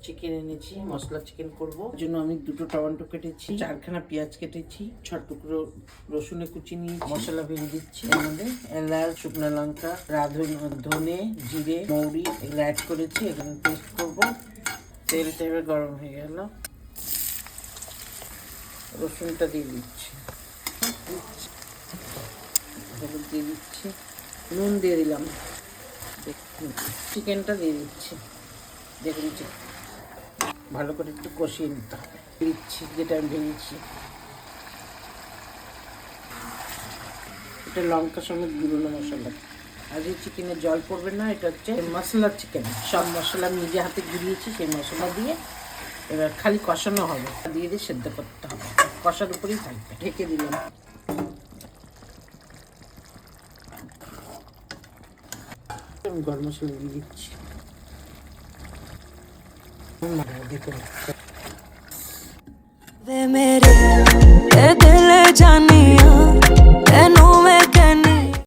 Chicken এনেছি, মশলা chicken করবো। জন্য আমি 2টো টমেটো কেটেছি, 4খানা পেঁয়াজ কেটেছি, 6 টুকরো রসুনের কুচি নিয়েছি। মশলা ভেজে দিচ্ছি। এর মধ্যে এলাচ, শুকনো লঙ্কা, ধনে, জিরে, মৌরি এগুলো অ্যাড করেছি। এখানে পেস্ট করবো। তেলটা এবার গরম হয়ে গেল, রসুনটা দিয়ে দিচ্ছি, হলুদ দিয়ে দিচ্ছি, নুন দিয়ে দিলাম, চিকেনটা দিয়ে দিচ্ছি। দেখুন ভালো করে একটু কষিয়ে নিতে হবে। দিচ্ছি যেটা আমি ভেঙেছি, এটা লঙ্কা সমেত গুঁড়ো মশলা। আর এই চিকেনে জল পড়বে না, এটা হচ্ছে মশলা চিকেন। সব মশলা আমি নিজে হাতে গুঁড়িয়েছি, সেই মশলা দিয়ে এবার খালি কষানো হবে, দিয়ে দিয়ে সেদ্ধ করতে হবে, কষার উপরেই থাকবে। ঢেকে দিলাম। আমি গরম মশলা দিয়ে দিচ্ছি। Ve mere